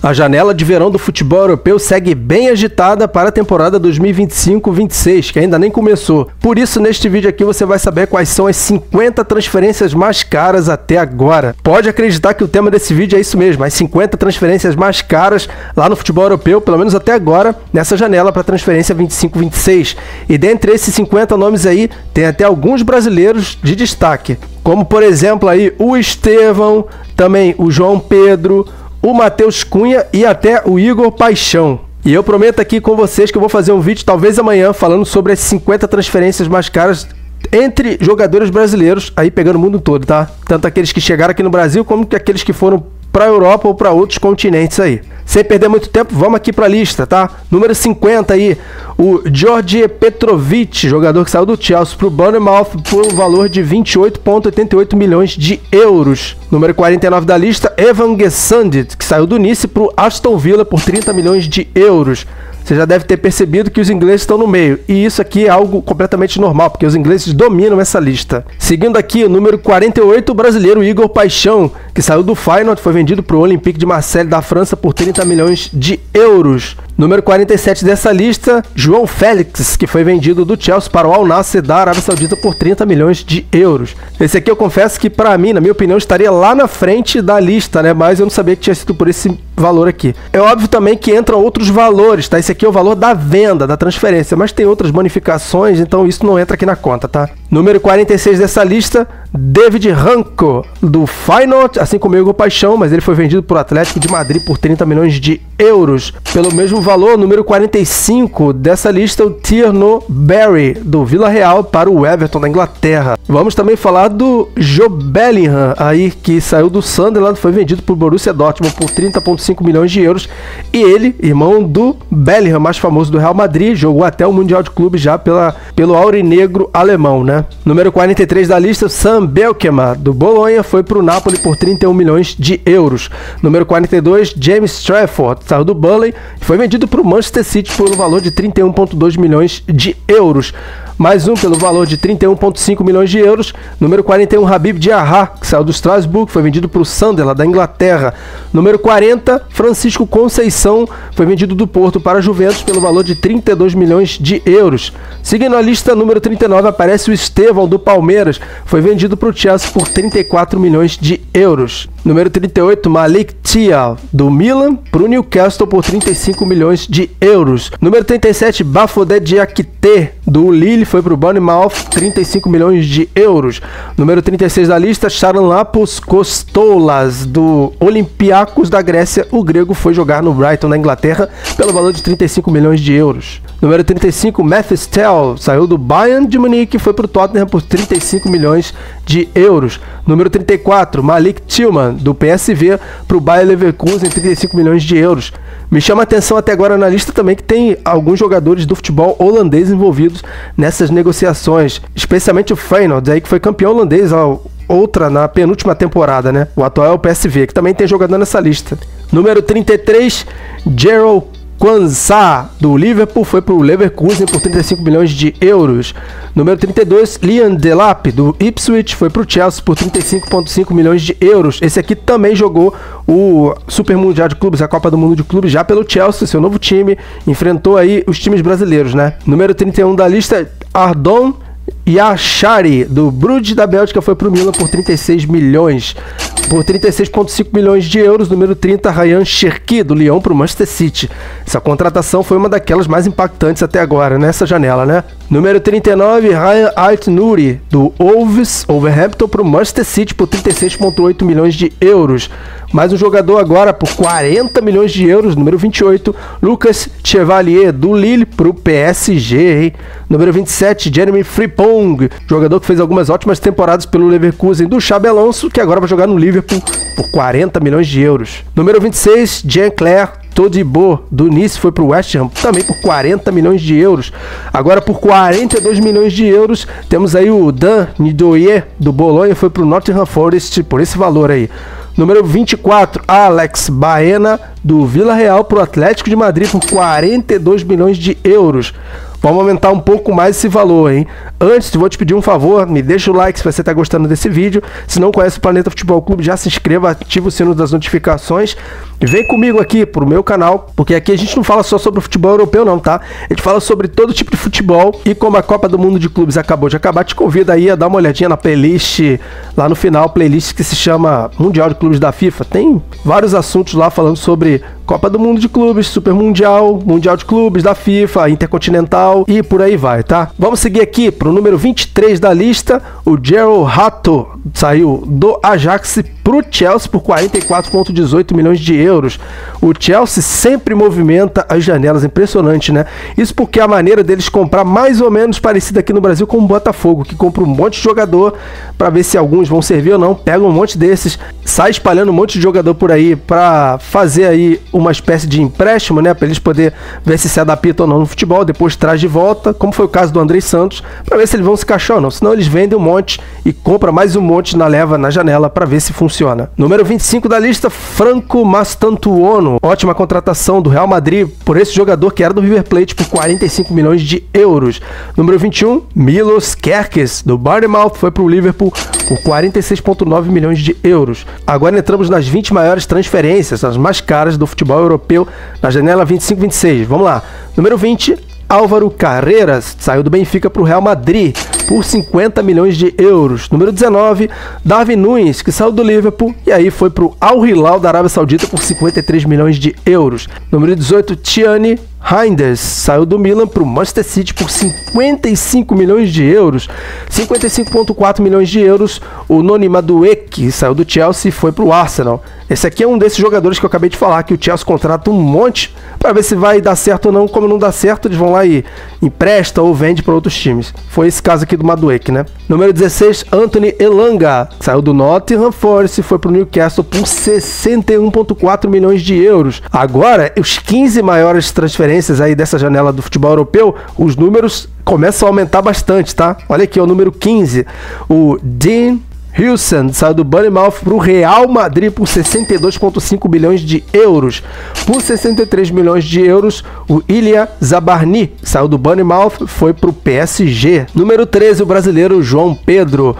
A janela de verão do futebol europeu segue bem agitada para a temporada 2025-26, que ainda nem começou. Por isso, neste vídeo aqui você vai saber quais são as 50 transferências mais caras até agora. Pode acreditar que o tema desse vídeo é isso mesmo, as 50 transferências mais caras lá no futebol europeu, pelo menos até agora, nessa janela para transferência 25-26. E dentre esses 50 nomes aí, tem até alguns brasileiros de destaque, como por exemplo aí o Estevão, também o João Pedro, o Matheus Cunha e até o Igor Paixão. E eu prometo aqui com vocês que eu vou fazer um vídeo, talvez amanhã, falando sobre as 50 transferências mais caras entre jogadores brasileiros, aí pegando o mundo todo, tá? Tanto aqueles que chegaram aqui no Brasil, como que aqueles que foram para a Europa ou para outros continentes aí. Sem perder muito tempo, vamos aqui para a lista, tá? Número 50 aí, o Georgi Petrovic, jogador que saiu do Chelsea para o Bournemouth por um valor de 28,88 milhões de euros. Número 49 da lista, Evan Gesundit, que saiu do Nice para o Aston Villa por 30 milhões de euros. Você já deve ter percebido que os ingleses estão no meio, e isso aqui é algo completamente normal, porque os ingleses dominam essa lista. Seguindo aqui, o número 48, o brasileiro Igor Paixão, que saiu do Feyenoord, foi vendido para o Olympique de Marseille da França por 30 milhões de euros. Número 47 dessa lista, João Félix, que foi vendido do Chelsea para o Al Nassr da Arábia Saudita por 30 milhões de euros. Esse aqui eu confesso que para mim, na minha opinião, estaria lá na frente da lista, né? Mas eu não sabia que tinha sido por esse valor aqui. É óbvio também que entram outros valores, tá? Esse aqui é o valor da venda, da transferência, mas tem outras bonificações, então isso não entra aqui na conta, tá? Número 46 dessa lista, David Ranco, do Feyenoord, assim como o Igor Paixão, mas ele foi vendido para o Atlético de Madrid por 30 milhões de euros. Pelo mesmo valor, número 45 dessa lista, o Tierno Barry, do Vila Real para o Everton da Inglaterra. Vamos também falar do Joe Bellingham, aí, que saiu do Sunderland, foi vendido para o Borussia Dortmund por 30,5 milhões de euros. E ele, irmão do Bellingham, mais famoso do Real Madrid, jogou até o Mundial de Clubes já pelo aurinegro alemão, né? Número 43 da lista, Sam Belkema, do Bolonha, foi para o Napoli por 31 milhões de euros. Número 42, James Trafford, saiu do Burnley e foi vendido para o Manchester City por um valor de 31,2 milhões de euros. Mais um pelo valor de 31,5 milhões de euros. Número 41, Habib Diarra, que saiu do Strasbourg, foi vendido para o Sunderland da Inglaterra. Número 40, Francisco Conceição, foi vendido do Porto para a Juventus pelo valor de 32 milhões de euros. Seguindo a lista, número 39, aparece o Estevão, do Palmeiras, foi vendido para o Chelsea por 34 milhões de euros. Número 38, Malik Thiaw, do Milan, para o Newcastle por 35 milhões de euros. Número 37, Bafodé Diakité, do Lille, foi para o Bournemouth, 35 milhões de euros. Número 36 da lista, Charalambos Kostoulas, do Olympiacos da Grécia, o grego foi jogar no Brighton, na Inglaterra, pelo valor de 35 milhões de euros. Número 35, Mathys Tel, saiu do Bayern de Munique e foi para o Tottenham por 35 milhões de euros. Número 34, Malik Tillman, do PSV, para o Bayer Leverkusen, 35 milhões de euros. Me chama a atenção até agora na lista também que tem alguns jogadores do futebol holandês envolvidos nessas negociações, especialmente o Feyenoord, aí que foi campeão holandês, outra na penúltima temporada, né? O atual é o PSV, que também tem jogador nessa lista. Número 33, Gerald Quansah, do Liverpool, foi para o Leverkusen por 35 milhões de euros. Número 32, Liam Delap, do Ipswich, foi para o Chelsea por 35,5 milhões de euros. Esse aqui também jogou o Super Mundial de Clubes, a Copa do Mundo de Clubes, já pelo Chelsea, seu novo time, enfrentou aí os times brasileiros, né? Número 31 da lista, Ardon Yashari, do Bruges da Bélgica, foi para o Milan por 36 milhões. Por 36,5 milhões de euros. Número 30, Ryan Cherki, do Lyon, para o Manchester City. Essa contratação foi uma daquelas mais impactantes até agora, nessa janela, né? Número 39, Ryan Aït-Nouri, do Wolverhampton, para o Manchester City, por 36,8 milhões de euros. Mais um jogador agora por 40 milhões de euros. Número 28, Lucas Chevalier, do Lille, para o PSG, hein? Número 27, Jeremy Frimpong, jogador que fez algumas ótimas temporadas pelo Leverkusen, do Xabi Alonso, que agora vai jogar no Liverpool por 40 milhões de euros. Número 26, Jean-Claire Todibo, do Nice, foi para o West Ham, também por 40 milhões de euros. Agora por 42 milhões de euros, temos aí o Dan Nidoye, do Bolonha, foi para o Nottingham Forest por esse valor aí. Número 24, Alex Baena, do Vila Real, para o Atlético de Madrid por 42 milhões de euros. Vamos aumentar um pouco mais esse valor, hein? Antes, vou te pedir um favor, me deixa o like se você está gostando desse vídeo. Se não conhece o Planeta Futebol Clube, já se inscreva, ativa o sino das notificações. E vem comigo aqui pro meu canal, porque aqui a gente não fala só sobre o futebol europeu não, tá? A gente fala sobre todo tipo de futebol. E como a Copa do Mundo de Clubes acabou de acabar, te convido aí a dar uma olhadinha na playlist, lá no final, playlist que se chama Mundial de Clubes da FIFA. Tem vários assuntos lá falando sobre Copa do Mundo de Clubes, Super Mundial, Mundial de Clubes da FIFA, Intercontinental e por aí vai, tá? Vamos seguir aqui pro número 23 da lista, o Gerald Hato saiu do Ajax pro Chelsea por 44,18 milhões de euros. O Chelsea sempre movimenta as janelas, impressionante, né? Isso porque a maneira deles comprar mais ou menos parecida aqui no Brasil com o Botafogo, que compra um monte de jogador para ver se alguns vão servir ou não, pega um monte desses, sai espalhando um monte de jogador por aí para fazer aí uma espécie de empréstimo, né, para eles poder ver se adaptam ou não no futebol, depois traz de volta, como foi o caso do Andrei Santos, para ver se eles vão se encaixar ou não, senão eles vendem um monte e compra mais um monte na leva, na janela, para ver se funciona. Número 25 da lista, Franco Mastantuono, ótima contratação do Real Madrid por esse jogador que era do River Plate por 45 milhões de euros. Número 21, Milos Kerkez, do Bournemouth, foi para o Liverpool por 46,9 milhões de euros. Agora entramos nas 20 maiores transferências, as mais caras do futebol europeu, na janela 25-26. Vamos lá. Número 20, Álvaro Carreras, saiu do Benfica para o Real Madrid por 50 milhões de euros. Número 19, Darwin Núñez, que saiu do Liverpool e aí foi para o Al Hilal da Arábia Saudita por 53 milhões de euros. Número 18, Tiani Reinders, saiu do Milan para o Manchester City por 55 milhões de euros. 55,4 milhões de euros, o Noni Madueke, saiu do Chelsea e foi para o Arsenal. Esse aqui é um desses jogadores que eu acabei de falar, que o Chelsea contrata um monte para ver se vai dar certo ou não. Como não dá certo, eles vão lá e empresta ou vende para outros times. Foi esse caso aqui do Madueke, né? Número 16, Anthony Elanga, saiu do Nottingham Forest e foi para o Newcastle por 61,4 milhões de euros. Agora, os 15 maiores transferências aí dessa janela do futebol europeu, os números começam a aumentar bastante, tá? Olha aqui, o número 15, o Dean Huijsen saiu do Bournemouth para o Real Madrid por 62,5 milhões de euros. Por 63 milhões de euros, o Ilya Zabarny saiu do Bournemouth, foi para o PSG. Número 13, o brasileiro João Pedro,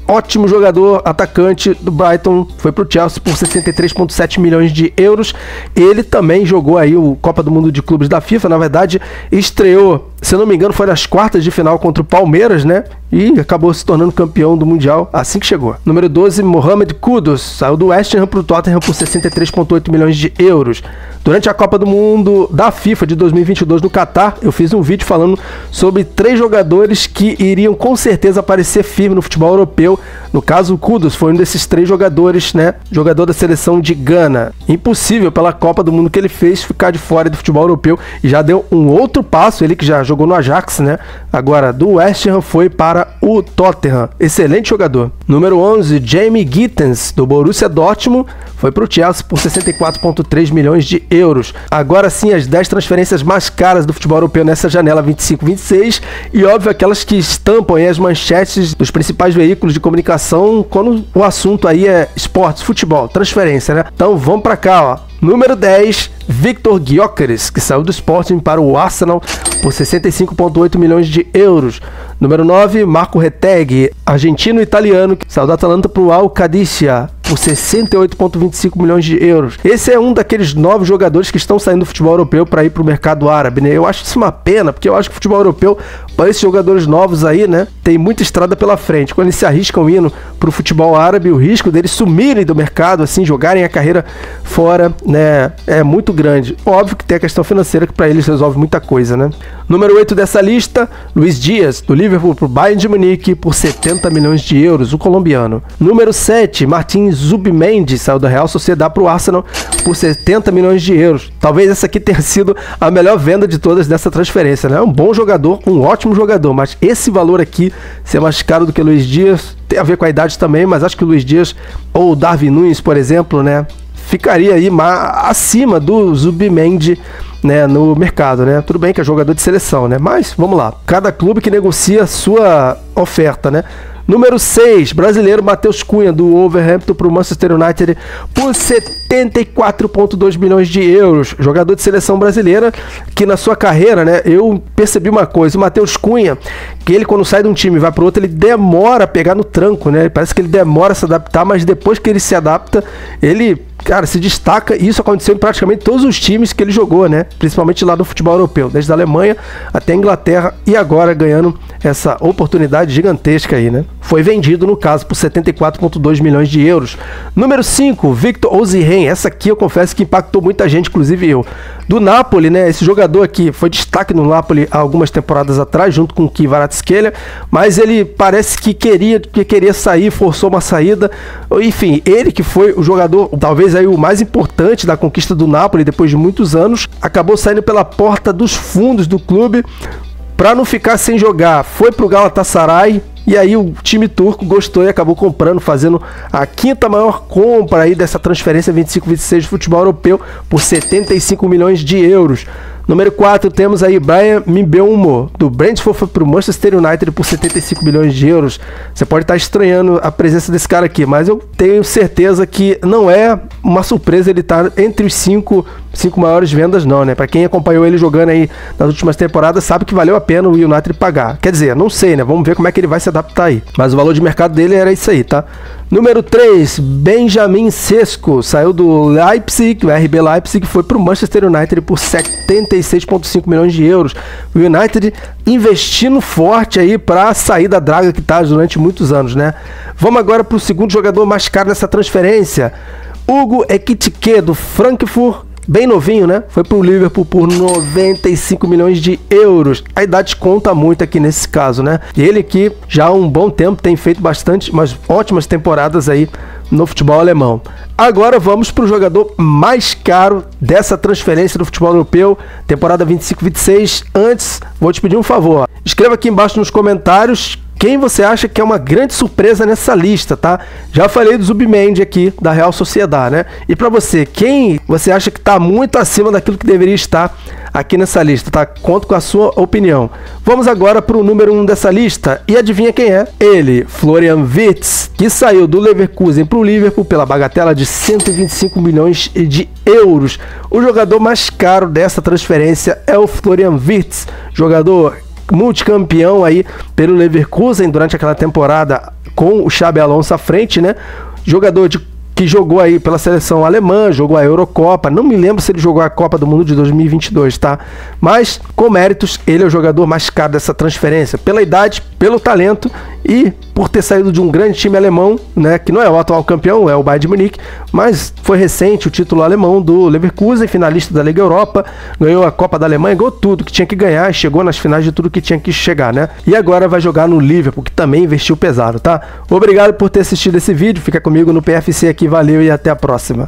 ótimo jogador, atacante do Brighton, foi para o Chelsea por 63,7 milhões de euros. Ele também jogou aí o Copa do Mundo de Clubes da FIFA, na verdade estreou, se eu não me engano, foi nas quartas de final contra o Palmeiras, né? E acabou se tornando campeão do Mundial assim que chegou. Número 12, Mohamed Kudus, saiu do West Ham para o Tottenham por 63,8 milhões de euros. Durante a Copa do Mundo da FIFA de 2022 no Catar, eu fiz um vídeo falando sobre 3 jogadores que iriam com certeza aparecer firme no futebol europeu. No caso, o Kudus foi um desses 3 jogadores, né? Jogador da seleção de Gana. Impossível pela Copa do Mundo que ele fez ficar de fora do futebol europeu e já deu um outro passo, ele que já jogou no Ajax, né? Agora, do West Ham foi para o Tottenham. Excelente jogador. Número 11, Jamie Gittens, do Borussia Dortmund, foi para o Chelsea por 64,3 milhões de euros. Agora sim, as 10 transferências mais caras do futebol europeu nessa janela 25-26 e, óbvio, aquelas que estampam aí as manchetes dos principais veículos de comunicação quando o assunto aí é esportes, futebol, transferência, né? Então, vamos para cá, ó. Número 10, Victor Gyökeres, que saiu do Sporting para o Arsenal por 65,8 milhões de euros. Número 9, Marco Retegui, argentino-italiano, que saiu do Atalanta para o Al Qadisiyah por 68,25 milhões de euros. Esse é um daqueles novos jogadores que estão saindo do futebol europeu para ir para o mercado árabe, né? Eu acho isso uma pena, porque eu acho que o futebol europeu, para esses jogadores novos aí, né, tem muita estrada pela frente. Quando eles se arriscam indo para o futebol árabe, o risco deles sumirem do mercado, assim, jogarem a carreira fora, né, é muito grande. Óbvio que tem a questão financeira que para eles resolve muita coisa, né? Número 8 dessa lista, Luiz Dias, do Liverpool para o Bayern de Munique por 70 milhões de euros, o colombiano. Número 7, Martin Zubimendi, saiu da Real Sociedad para o Arsenal por 70 milhões de euros. Talvez essa aqui tenha sido a melhor venda de todas dessa transferência, né? Um bom jogador, um ótimo jogador, mas esse valor aqui ser mais caro do que o Luiz Dias tem a ver com a idade também, mas acho que o Luiz Dias ou o Darwin Núñez, por exemplo, né, ficaria aí acima do Zubimendi, né, no mercado, né? Tudo bem que é jogador de seleção, né? Mas vamos lá. Cada clube que negocia a sua oferta, né? Número 6, brasileiro Matheus Cunha, do Wolverhampton para o Manchester United por 74,2 milhões de euros. Jogador de seleção brasileira que na sua carreira, né, eu percebi uma coisa, o Matheus Cunha, que ele quando sai de um time e vai para o outro, ele demora a pegar no tranco, né? Parece que ele demora a se adaptar, mas depois que ele se adapta, ele, cara, se destaca, e isso aconteceu em praticamente todos os times que ele jogou, né? Principalmente lá no futebol europeu, desde a Alemanha até a Inglaterra, e agora ganhando essa oportunidade gigantesca aí, né? Foi vendido, no caso, por 74,2 milhões de euros. Número 5, Victor Osimhen. Essa aqui eu confesso que impactou muita gente, inclusive eu. Do Napoli, né? Esse jogador aqui foi destaque no Napoli há algumas temporadas atrás, junto com o Kvaratskhelia, mas ele parece que queria sair, forçou uma saída. Enfim, ele que foi o jogador, talvez aí o mais importante da conquista do Napoli depois de muitos anos, acabou saindo pela porta dos fundos do clube para não ficar sem jogar. Foi pro Galatasaray e aí o time turco gostou e acabou comprando, fazendo a quinta maior compra aí dessa transferência 25-26 de futebol europeu por 75 milhões de euros. Número 4, temos aí Bryan Mbeumo, do Brentford para o Manchester United por 75 milhões de euros. Você pode estar estranhando a presença desse cara aqui, mas eu tenho certeza que não é uma surpresa ele estar entre os cinco maiores vendas não, né? Para quem acompanhou ele jogando aí nas últimas temporadas, sabe que valeu a pena o United pagar. Quer dizer, não sei, né? Vamos ver como é que ele vai se adaptar aí. Mas o valor de mercado dele era isso aí, tá? Número 3, Benjamin Sesko, saiu do Leipzig, o RB Leipzig, foi para o Manchester United por 76,5 milhões de euros. O United investindo forte aí para sair da draga que está durante muitos anos, né? Vamos agora para o segundo jogador mais caro dessa transferência, Hugo Ekitike, do Frankfurt. Bem novinho, né? Foi pro Liverpool por 95 milhões de euros. A idade conta muito aqui nesse caso, né? E ele que já há um bom tempo tem feito umas ótimas temporadas aí no futebol alemão. Agora vamos para o jogador mais caro dessa transferência do futebol europeu, temporada 25-26. Antes, vou te pedir um favor. Escreva aqui embaixo nos comentários quem você acha que é uma grande surpresa nessa lista, tá? Já falei do Zubimendi aqui, da Real Sociedad, né? E para você, quem você acha que está muito acima daquilo que deveria estar aqui nessa lista, tá? Conto com a sua opinião. Vamos agora para o número 1 dessa lista, e adivinha quem é? Ele, Florian Wirtz, que saiu do Leverkusen para o Liverpool pela bagatela de 125 milhões de euros. O jogador mais caro dessa transferência é o Florian Wirtz, jogador multicampeão aí pelo Leverkusen durante aquela temporada com o Xabi Alonso à frente, né? Jogador que jogou aí pela seleção alemã, jogou a Eurocopa, não me lembro se ele jogou a Copa do Mundo de 2022, tá? Mas, com méritos, ele é o jogador mais caro dessa transferência, pela idade, pelo talento e por ter saído de um grande time alemão, né, que não é o atual campeão, é o Bayern de Munique, mas foi recente o título alemão do Leverkusen, finalista da Liga Europa, ganhou a Copa da Alemanha, ganhou tudo que tinha que ganhar e chegou nas finais de tudo que tinha que chegar, né? E agora vai jogar no Liverpool, que também investiu pesado, tá? Obrigado por ter assistido esse vídeo, fica comigo no PFC aqui, valeu e até a próxima.